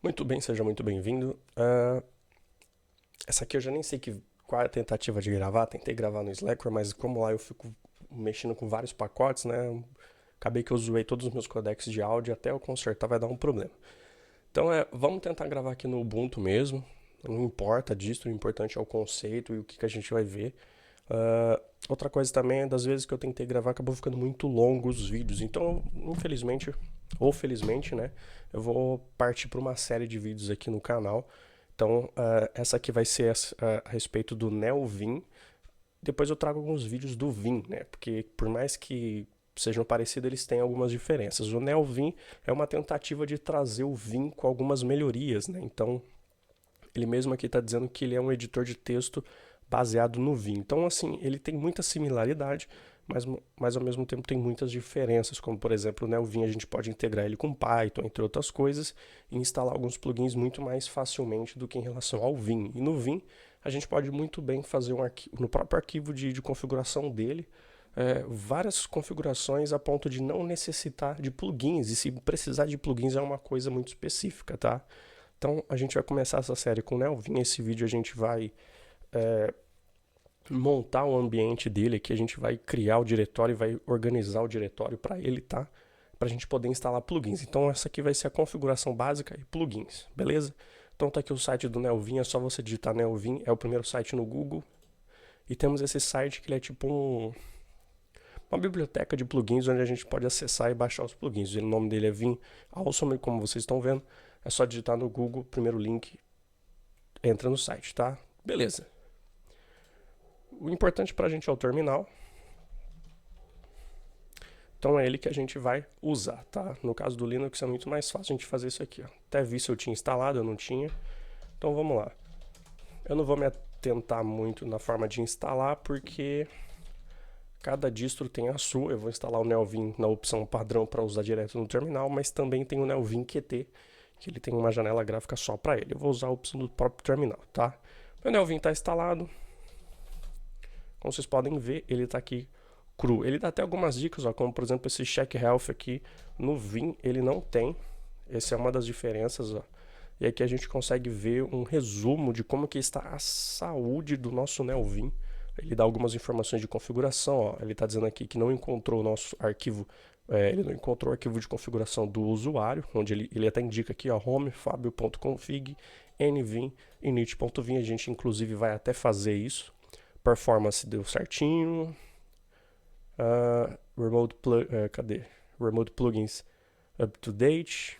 Muito bem, seja muito bem-vindo. Essa aqui eu já nem sei qual é a tentativa de gravar. Tentei gravar no Slackware, mas como lá eu fico mexendo com vários pacotes, né? Acabei que eu zoei todos os meus codecs de áudio, até eu consertar vai dar um problema. Então vamos tentar gravar aqui no Ubuntu mesmo. Não importa disso, o importante é o conceito e o que a gente vai ver. Outra coisa também é das vezes que eu tentei gravar acabou ficando muito longo os vídeos. Então, infelizmente, ou felizmente, né? Eu vou partir para uma série de vídeos aqui no canal. Então, essa aqui vai ser a respeito do NeoVim. Depois eu trago alguns vídeos do Vim, né? Porque por mais que sejam parecidos, eles têm algumas diferenças. O NeoVim é uma tentativa de trazer o Vim com algumas melhorias, né? Então, ele mesmo aqui está dizendo que ele é um editor de texto baseado no Vim. Então, assim, ele tem muita similaridade, mas ao mesmo tempo tem muitas diferenças, como por exemplo, né, o Vim a gente pode integrar ele com Python, entre outras coisas, e instalar alguns plugins muito mais facilmente do que em relação ao Vim. E no Vim a gente pode muito bem fazer no próprio arquivo de configuração dele, várias configurações a ponto de não necessitar de plugins, e se precisar de plugins é uma coisa muito específica, tá? Então a gente vai começar essa série com o NeoVim. Esse vídeo a gente vai montar o ambiente dele aqui, a gente vai criar o diretório e vai organizar o diretório para ele, tá? Para a gente poder instalar plugins. Então essa aqui vai ser a configuração básica e plugins, beleza? Então tá aqui o site do NeoVim, é só você digitar NeoVim, é o primeiro site no Google. E temos esse site que ele é tipo uma biblioteca de plugins onde a gente pode acessar e baixar os plugins. O nome dele é Vim Awesome, como vocês estão vendo. É só digitar no Google, primeiro link, entra no site, tá? Beleza. O importante para a gente é o terminal. Então é ele que a gente vai usar, tá? No caso do Linux é muito mais fácil a gente fazer isso aqui, ó. Até vi se eu tinha instalado, eu não tinha. Então vamos lá. Eu não vou me atentar muito na forma de instalar, porque cada distro tem a sua. Eu vou instalar o NeoVim na opção padrão para usar direto no terminal, mas também tem o NeoVim QT, que ele tem uma janela gráfica só para ele. Eu vou usar a opção do próprio terminal, tá? Meu NeoVim está instalado. Como vocês podem ver, ele está aqui cru. Ele dá até algumas dicas, ó, como por exemplo esse check health aqui no Vim ele não tem. Essa é uma das diferenças, ó. E aqui a gente consegue ver um resumo de como que está a saúde do nosso NeoVim. Ele dá algumas informações de configuração, ó. Ele está dizendo aqui que não encontrou o nosso arquivo, ele não encontrou o arquivo de configuração do usuário, onde ele até indica aqui, ó, home fabio.config nvim init.vim. A gente inclusive vai até fazer isso. Performance deu certinho. Cadê? Remote plugins up to date.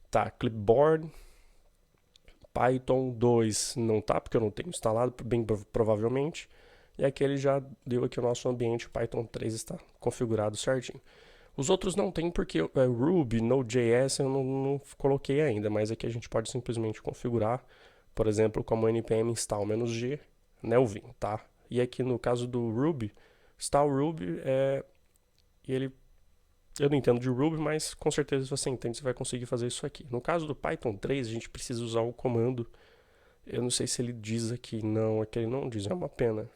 Tá, clipboard. Python 2 não tá, porque eu não tenho instalado, bem provavelmente. E aqui ele já deu aqui o nosso ambiente, o Python 3 está configurado certinho. Os outros não tem porque Ruby, Node.js eu não coloquei ainda, mas aqui a gente pode simplesmente configurar, por exemplo, como npm install-g, NeoVim, tá? E aqui no caso do Ruby, install Ruby, e ele, eu não entendo de Ruby, mas com certeza se você entende, você vai conseguir fazer isso aqui. No caso do Python 3, a gente precisa usar o comando, eu não sei se ele diz aqui, não, aqui ele não diz, é uma pena.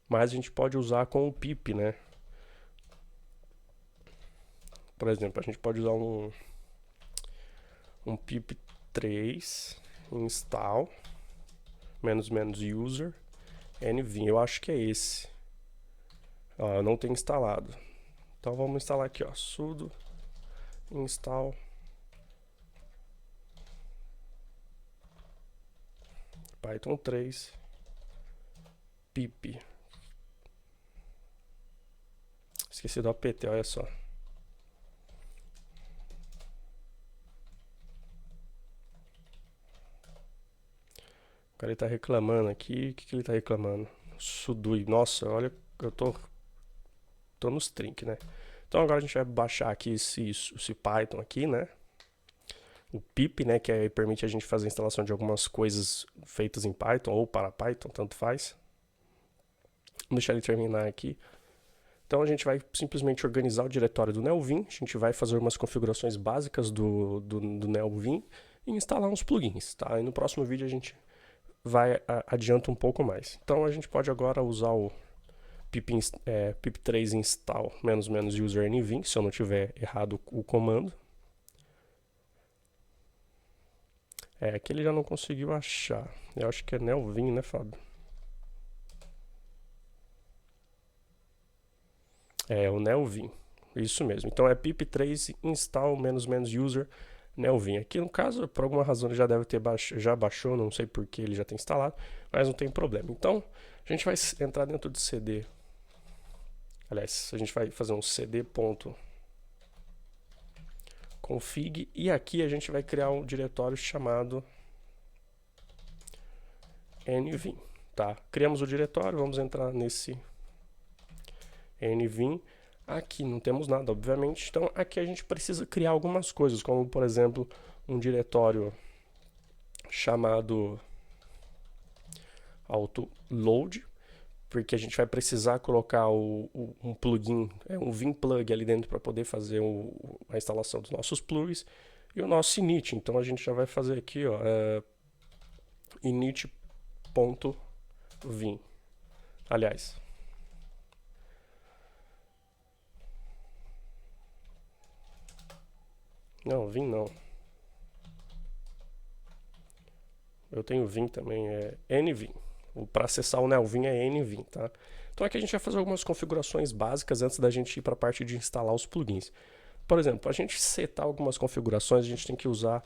Mas a gente pode usar com o pip, né? Por exemplo, a gente pode usar um pip3 install -user nvim, eu acho que é esse. Ó, eu não tenho instalado. Então vamos instalar aqui, ó, sudo install Python 3 pip. Esqueci do apt, olha só. O cara ele tá reclamando aqui. O que ele tá reclamando? Sudui. Nossa, olha, eu tô nos trinks, né? Então agora a gente vai baixar aqui esse Python aqui, né? O pip, né? Que permite a gente fazer a instalação de algumas coisas feitas em Python ou para Python, tanto faz. Vamos deixar ele terminar aqui. Então a gente vai simplesmente organizar o diretório do NeoVim, a gente vai fazer umas configurações básicas do NeoVim e instalar uns plugins, tá? E no próximo vídeo a gente vai adianta um pouco mais. Então a gente pode agora usar o pip3 install -user nvim, se eu não tiver errado o comando. Aqui ele já não conseguiu achar. Eu acho que é Nelvin, né, Fábio? É, o Nelvin. Isso mesmo. Então é pip3 install --user Nelvin. Aqui no caso, por alguma razão ele já deve ter já baixou, não sei porque ele já tem instalado, mas não tem problema. Então, a gente vai entrar dentro de cd. Aliás, a gente vai fazer um cd.config e aqui a gente vai criar um diretório chamado nvim, tá? Criamos o diretório, vamos entrar nesse nvim. Aqui não temos nada, obviamente, então aqui a gente precisa criar algumas coisas, como por exemplo, um diretório chamado autoload, porque a gente vai precisar colocar um plugin, um vim plug ali dentro para poder fazer a instalação dos nossos plugins, e o nosso init. Então a gente já vai fazer aqui, ó, init.vim. Aliás, não, vim não. Eu tenho vim também, é nvim. Para acessar o Nelvin é nvim, tá? Então aqui a gente vai fazer algumas configurações básicas antes da gente ir para a parte de instalar os plugins. Por exemplo, para a gente setar algumas configurações, a gente tem que usar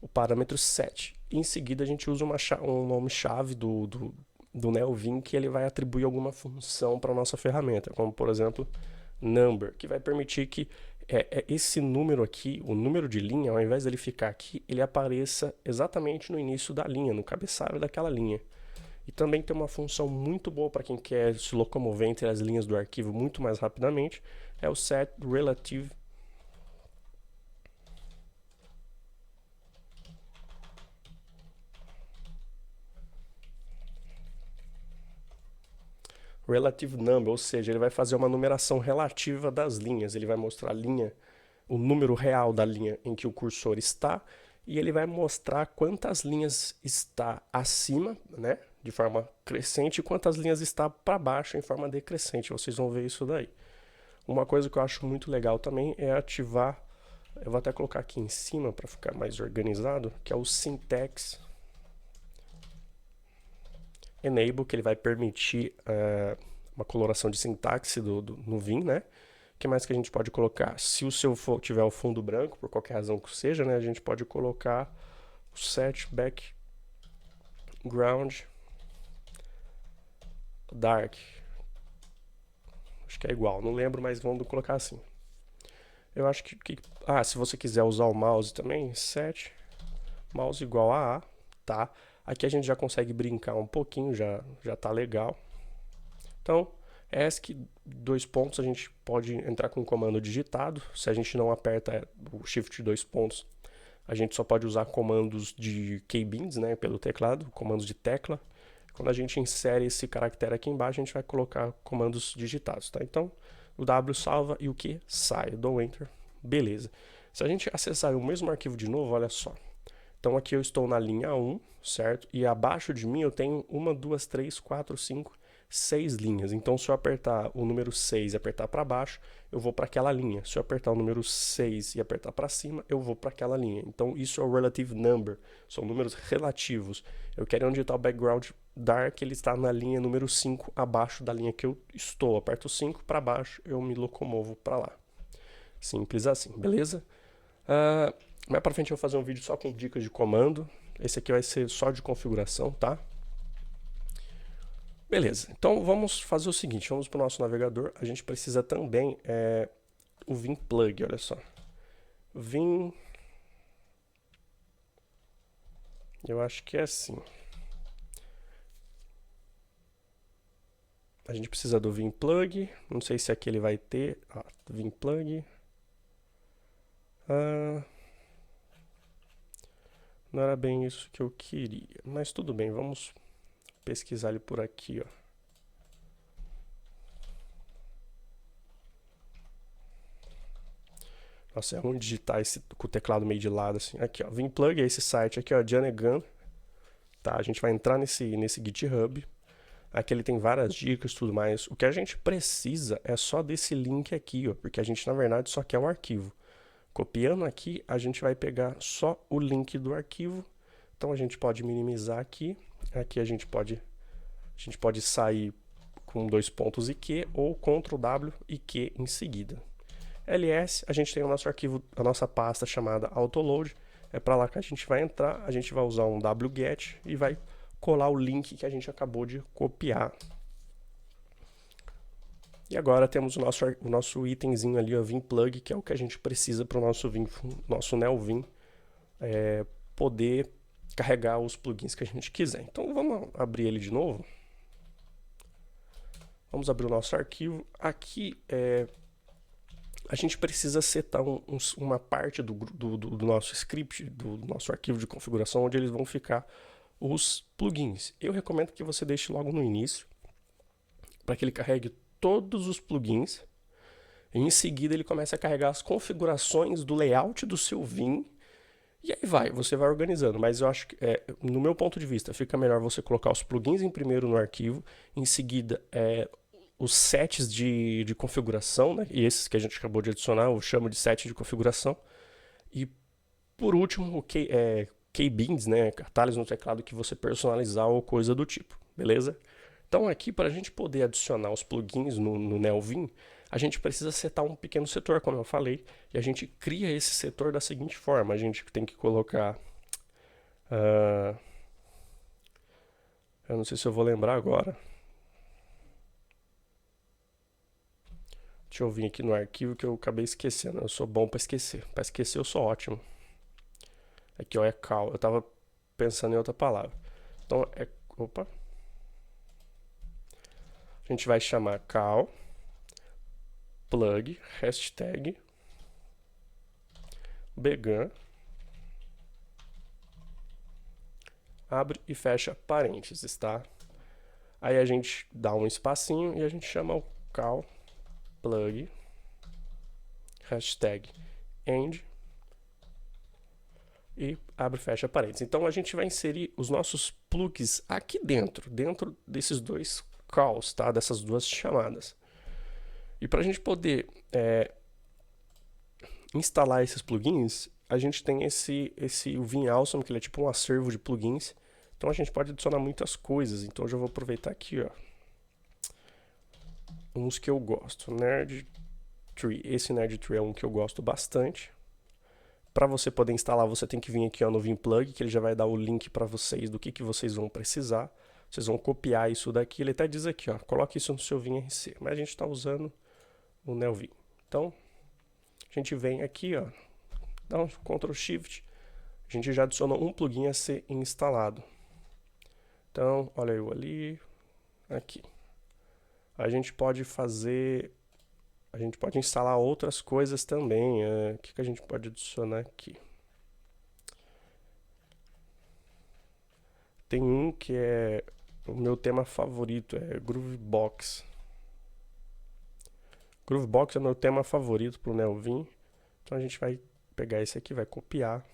o parâmetro set. Em seguida, a gente usa um nome-chave do Nelvin que ele vai atribuir alguma função para a nossa ferramenta, como por exemplo, number, que vai permitir que esse número aqui, o número de linha, ao invés dele ficar aqui, ele apareça exatamente no início da linha, no cabeçalho daquela linha. E também tem uma função muito boa para quem quer se locomover entre as linhas do arquivo muito mais rapidamente, é o set relative number, ou seja, ele vai fazer uma numeração relativa das linhas, ele vai mostrar a linha, o número real da linha em que o cursor está, e ele vai mostrar quantas linhas está acima, né, de forma crescente, e quantas linhas está para baixo em forma decrescente. Vocês vão ver isso daí. Uma coisa que eu acho muito legal também é ativar, eu vou até colocar aqui em cima para ficar mais organizado, que é o syntax enable, que ele vai permitir uma coloração de sintaxe no Vim, né? O que mais que a gente pode colocar? Se o seu tiver o fundo branco, por qualquer razão que seja, né, a gente pode colocar o set background dark. Acho que é igual, não lembro, mas vamos colocar assim. Eu acho que se você quiser usar o mouse também, set mouse igual a A, tá? Aqui a gente já consegue brincar um pouquinho, já tá legal. Então, ESC, dois pontos, a gente pode entrar com o comando digitado. Se a gente não aperta o Shift 2 pontos, a gente só pode usar comandos de keybinds, né, pelo teclado, comandos de tecla. Quando a gente insere esse caractere aqui embaixo, a gente vai colocar comandos digitados, tá? Então, o W salva e o Q sai. Eu dou Enter, beleza. Se a gente acessar o mesmo arquivo de novo, olha só. Então, aqui eu estou na linha 1, certo? E abaixo de mim eu tenho 1, 2, 3, 4, 5, 6 linhas. Então, se eu apertar o número 6 e apertar para baixo, eu vou para aquela linha. Se eu apertar o número 6 e apertar para cima, eu vou para aquela linha. Então, isso é o relative number. São números relativos. Eu quero onde está o background dark, ele está na linha número 5, abaixo da linha que eu estou. Aperto 5 para baixo, eu me locomovo para lá. Simples assim, beleza? Mais para frente eu vou fazer um vídeo só com dicas de comando. Esse aqui vai ser só de configuração, tá? Beleza, então vamos fazer o seguinte, vamos para o nosso navegador. A gente precisa também o Vim Plug, olha só. Vim... Eu acho que é assim. A gente precisa do Vim Plug, não sei se aqui ele vai ter. Vim Plug. Não era bem isso que eu queria, mas tudo bem, vamos pesquisar ele por aqui, ó. Nossa, é ruim digitar esse com o teclado meio de lado, assim. Aqui, ó, Vim Plug é esse site aqui, ó, Janegan. Tá, a gente vai entrar nesse GitHub. Aqui ele tem várias dicas e tudo mais. O que a gente precisa é só desse link aqui, ó, porque a gente, na verdade, só quer o arquivo. Copiando aqui, a gente vai pegar só o link do arquivo, Então a gente pode minimizar aqui. Aqui a gente pode sair com 2 pontos e Q ou Ctrl W e Q em seguida. ls, a gente tem o nosso arquivo, a nossa pasta chamada autoload. É para lá que a gente vai entrar, a gente vai usar um wget e vai colar o link que a gente acabou de copiar. E agora temos o nosso itemzinho ali, o Vim Plug, que é o que a gente precisa para o nosso NeoVim poder carregar os plugins que a gente quiser. Então vamos abrir ele de novo. Vamos abrir o nosso arquivo. Aqui a gente precisa setar uma parte do nosso script, do nosso arquivo de configuração, onde eles vão ficar os plugins. Eu recomendo que você deixe logo no início, para que ele carregue todos os plugins. E em seguida ele começa a carregar as configurações do layout do seu Vim. E aí você vai organizando. Mas eu acho que, no meu ponto de vista, fica melhor você colocar os plugins em primeiro no arquivo. Em seguida, os sets de configuração, né? E esses que a gente acabou de adicionar, eu chamo de set de configuração. E por último, o keybeans, né? Atalhos no teclado que você personalizar ou coisa do tipo, beleza? Então aqui, para a gente poder adicionar os plugins no NeoVim, a gente precisa setar um pequeno setor, como eu falei, e a gente cria esse setor da seguinte forma. A gente tem que colocar... eu não sei se eu vou lembrar agora. Deixa eu vir aqui no arquivo que eu acabei esquecendo. Eu sou bom para esquecer. Para esquecer eu sou ótimo. Aqui ó, é cal. Eu estava pensando em outra palavra. Então opa. A gente vai chamar cal plug hashtag begun, abre e fecha parênteses, tá? Aí a gente dá um espacinho e a gente chama o cal plug hashtag end e abre e fecha parênteses. Então a gente vai inserir os nossos plugs aqui dentro desses dois calls, tá? Dessas duas chamadas. E para a gente poder instalar esses plugins, a gente tem o Vim Awesome, que ele é tipo um acervo de plugins. Então a gente pode adicionar muitas coisas. Então eu já vou aproveitar aqui, ó, uns que eu gosto. Nerd Tree. Esse Nerd Tree é um que eu gosto bastante. Para você poder instalar, você tem que vir aqui ó, no Vim Plug, que ele já vai dar o link para vocês do que vocês vão precisar. Vocês vão copiar isso daqui. Ele até diz aqui, ó, coloque isso no seu Vim RC. Mas a gente está usando o NeoVim. Então, a gente vem aqui, ó, dá um Ctrl Shift. A gente já adicionou um plugin a ser instalado. Então, olha eu ali, aqui. A gente pode instalar outras coisas também. O que a gente pode adicionar aqui? Tem um que é o meu tema favorito, é Groovebox. Groovebox é o meu tema favorito para o NeoVim. Então a gente vai pegar esse aqui, vai copiar.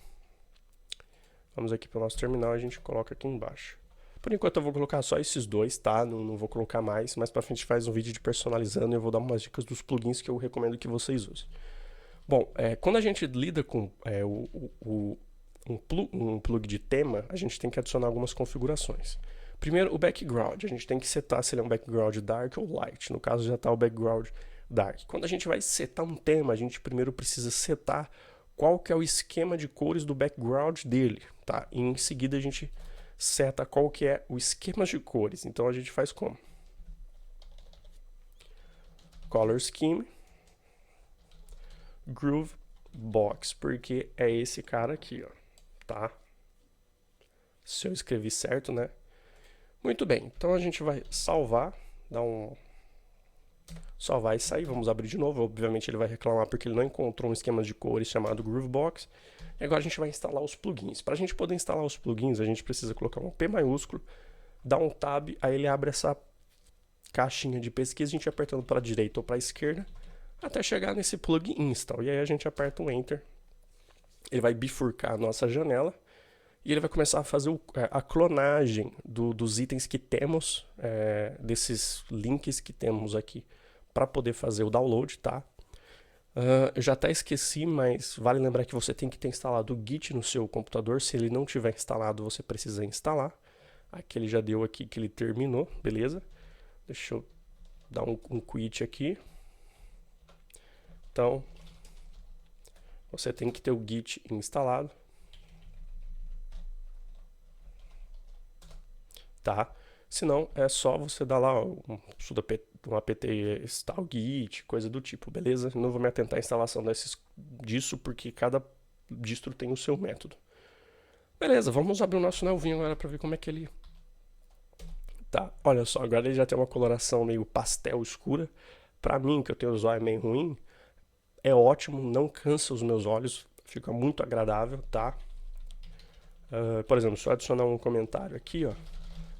Vamos aqui para o nosso terminal e a gente coloca aqui embaixo. Por enquanto eu vou colocar só esses dois, tá? Não vou colocar mais. Mais pra frente faz um vídeo de personalizando e eu vou dar umas dicas dos plugins que eu recomendo que vocês usem. Bom, quando a gente lida com um plug de tema, a gente tem que adicionar algumas configurações. Primeiro, o background. A gente tem que setar se ele é um background dark ou light. No caso, já está o background dark. Quando a gente vai setar um tema, a gente primeiro precisa setar qual que é o esquema de cores do background dele, tá? E em seguida a gente seta qual que é o esquema de cores. Então a gente faz como? Color Scheme Groovebox, porque é esse cara aqui, ó, tá? Se eu escrevi certo, né? Muito bem, então a gente vai salvar, salvar e sair, vamos abrir de novo. Obviamente ele vai reclamar porque ele não encontrou um esquema de cores chamado Groovebox. E agora a gente vai instalar os plugins. Para a gente poder instalar os plugins, a gente precisa colocar um P maiúsculo, dar um Tab, aí ele abre essa caixinha de pesquisa, a gente apertando para a direita ou para a esquerda, até chegar nesse plug install. E aí a gente aperta o Enter, ele vai bifurcar a nossa janela, e ele vai começar a fazer a clonagem dos itens que temos, desses links que temos aqui, para poder fazer o download, tá? Eu já até esqueci, mas vale lembrar que você tem que ter instalado o Git no seu computador. Se ele não tiver instalado, você precisa instalar. Aqui ele já deu aqui que ele terminou, beleza? Deixa eu dar um quit aqui. Então, você tem que ter o Git instalado. Tá? Se não, é só você dar lá um apt install git, coisa do tipo, beleza? Não vou me atentar à instalação disso, porque cada distro tem o seu método. Beleza, vamos abrir o nosso Nelvinho agora para ver como é que ele... Tá, olha só, agora ele já tem uma coloração meio pastel escura. Pra mim, que eu tenho os olhos meio ruim, é ótimo, não cansa os meus olhos, fica muito agradável, tá? Por exemplo, se eu adicionar um comentário aqui, ó,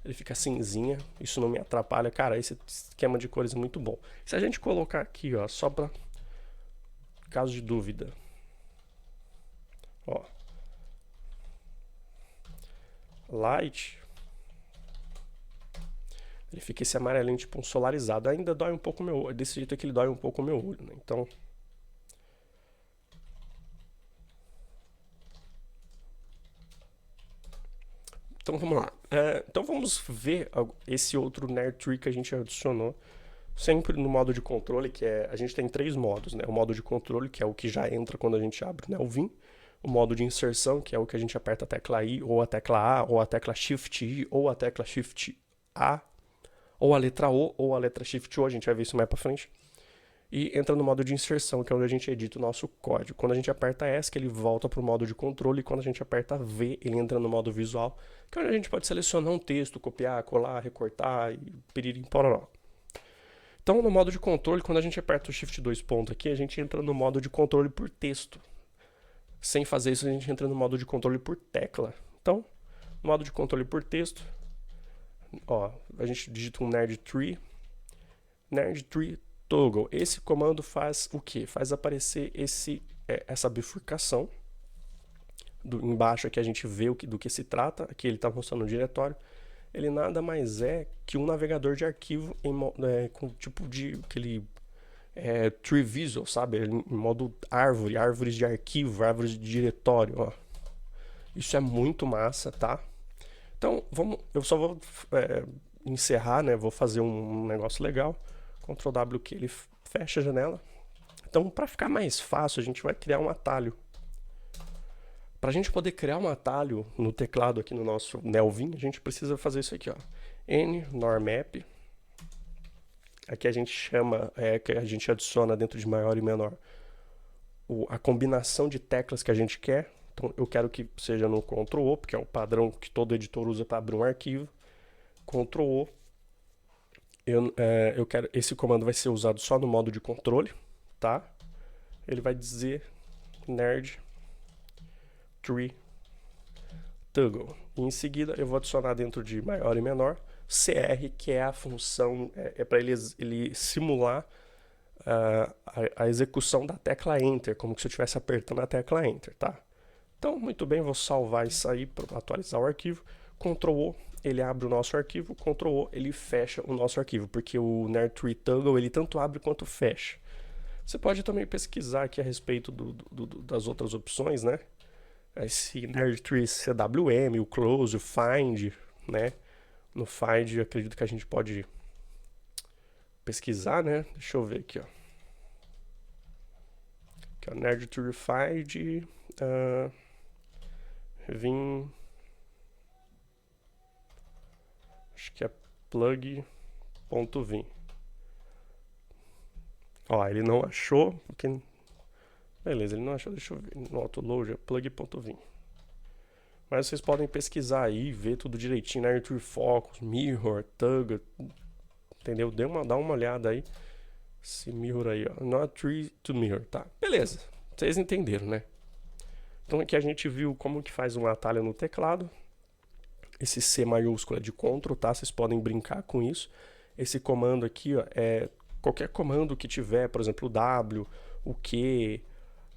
ele fica cinzinha, isso não me atrapalha. Cara, esse esquema de cores é muito bom. Se a gente colocar aqui, ó, só para caso de dúvida, ó, light, ele fica esse amarelinho tipo um solarizado. Ainda dói um pouco o meu olho, desse jeito aqui ele dói um pouco o meu olho, né? Então vamos lá. Então vamos ver esse outro Nerd Tree que a gente adicionou. Sempre no modo de controle, que é... A gente tem 3 modos, né? O modo de controle, que é o que já entra quando a gente abre o Nelvin. O modo de inserção, que é o que a gente aperta a tecla I, ou a tecla A, ou a tecla Shift I, ou a tecla Shift A, ou a letra O, ou a letra Shift O, a gente vai ver isso mais pra frente. E entra no modo de inserção, que é onde a gente edita o nosso código. Quando a gente aperta ESC, ele volta para o modo de controle, e quando a gente aperta V, ele entra no modo visual, que é onde a gente pode selecionar um texto, copiar, colar, recortar e piririm pororó. Então, no modo de controle, quando a gente aperta o Shift 2 ponto aqui, a gente entra no modo de controle por texto. Sem fazer isso, a gente entra no modo de controle por tecla. Então, no modo de controle por texto, ó, a gente digita um Nerd Tree Toggle. Esse comando faz o que? Faz aparecer essa bifurcação. Embaixo aqui a gente vê do que se trata. Aqui ele está mostrando o diretório. Ele nada mais é que um navegador de arquivo com tipo de aquele tree visual, sabe? Em modo árvores de arquivo, árvores de diretório, ó. Isso é muito massa, tá? Então, eu só vou encerrar, né? Vou fazer um negócio legal. Ctrl W que ele fecha a janela. Então, para ficar mais fácil, a gente vai criar um atalho. Para a gente poder criar um atalho no teclado aqui no nosso Nelvin, a gente precisa fazer isso aqui, ó. N-normap. Aqui a gente chama, que a gente adiciona dentro de maior e menor a combinação de teclas que a gente quer. Então, eu quero que seja no Ctrl O, porque é o padrão que todo editor usa para abrir um arquivo. Ctrl O. Esse comando vai ser usado só no modo de controle, tá? Ele vai dizer Nerd Tree Toggle. E em seguida eu vou adicionar dentro de maior e menor CR, que é a função, para ele simular a execução da tecla Enter, como se eu estivesse apertando a tecla Enter, tá? Então, muito bem, vou salvar isso aí para atualizar o arquivo. Ctrl O, ele abre o nosso arquivo. Ctrl O, ele fecha o nosso arquivo, porque o Nerd Tree Toggle, ele tanto abre quanto fecha. Você pode também pesquisar aqui a respeito das outras opções, né? Esse Nerd Tree CWM, o Close, o Find, né? No Find, acredito que a gente pode pesquisar, né? Deixa eu ver aqui, ó. Aqui, ó, Nerd Tree Find, Vim, acho que é plug.vim. Ó, ele não achou, porque... Beleza, ele não achou, deixa eu ver, no autoload é plug.vim. Mas vocês podem pesquisar aí, ver tudo direitinho, Nerd Tree Focus, Mirror, Toggle, entendeu? Dá uma olhada aí, esse Mirror aí, ó, Not Tree to Mirror, tá? Beleza, vocês entenderam, né? Então aqui a gente viu como que faz um atalho no teclado. Esse C maiúsculo é de Ctrl, tá? Vocês podem brincar com isso. Esse comando aqui, ó, qualquer comando que tiver, por exemplo, o W, o Q,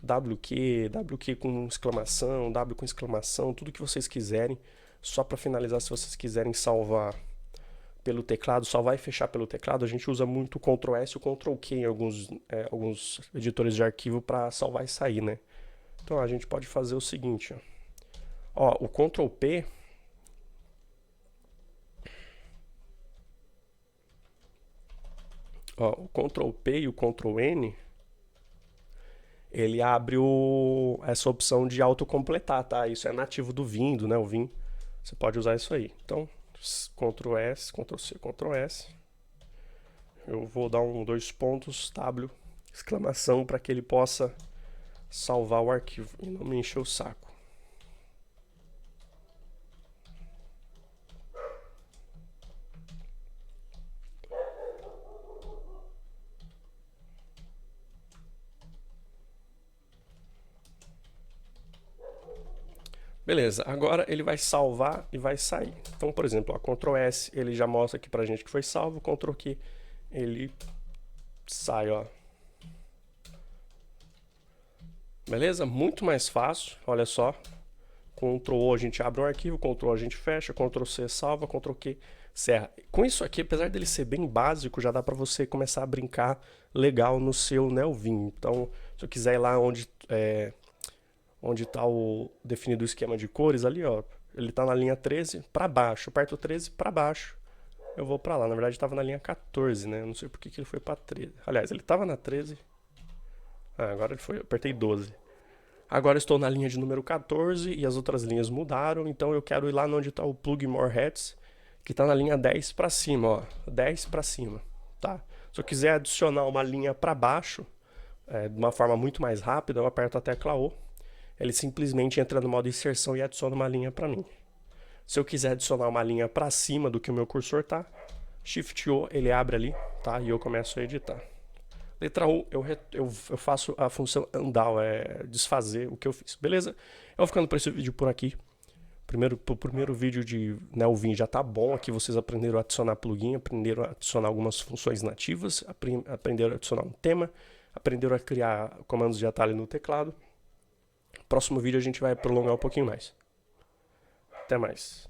WQ com exclamação, W com exclamação, tudo que vocês quiserem. Só para finalizar, se vocês quiserem salvar pelo teclado, salvar e fechar pelo teclado, a gente usa muito o Ctrl S e o Ctrl Q em alguns editores de arquivo para salvar e sair, né? Então a gente pode fazer o seguinte, ó, o Ctrl P o Ctrl P e o Ctrl N, ele abre essa opção de autocompletar, tá? Isso é nativo do Vim, né? O Vim, você pode usar isso aí. Então, Ctrl S, Ctrl C, Ctrl S. Eu vou dar 2 pontos, W, exclamação, para que ele possa salvar o arquivo e não me encher o saco. Beleza, agora ele vai salvar e vai sair. Então, por exemplo, Ctrl S, ele já mostra aqui pra gente que foi salvo, Ctrl Q, ele sai, ó. Beleza? Muito mais fácil, olha só. Ctrl O a gente abre um arquivo, Ctrl A a gente fecha, Ctrl C salva, Ctrl Q encerra. Com isso aqui, apesar dele ser bem básico, já dá para você começar a brincar legal no seu Vim. Então, se eu quiser ir lá onde está o definido o esquema de cores ali, ó, ele está na linha 13 para baixo, aperto o 13 para baixo, eu vou para lá. Na verdade estava na linha 14, né? Eu não sei por que ele foi para 13. Aliás, ele estava na 13. Agora ele foi, eu apertei 12. Agora estou na linha de número 14 e as outras linhas mudaram, então eu quero ir lá onde está o plug more heads, que está na linha 10 para cima, ó, 10 para cima, tá? Se eu quiser adicionar uma linha para baixo, de uma forma muito mais rápida, eu aperto a tecla O. Ele simplesmente entra no modo inserção e adiciona uma linha para mim. Se eu quiser adicionar uma linha para cima do que o meu cursor tá, Shift O, ele abre ali, tá? E eu começo a editar. Letra U, eu faço a função undo, desfazer o que eu fiz. Beleza? Eu vou ficando por esse vídeo por aqui. O primeiro vídeo de o Vim já tá bom. Aqui vocês aprenderam a adicionar plugin, aprenderam a adicionar algumas funções nativas, aprenderam a adicionar um tema, aprenderam a criar comandos de atalho no teclado. Próximo vídeo a gente vai prolongar um pouquinho mais. Até mais.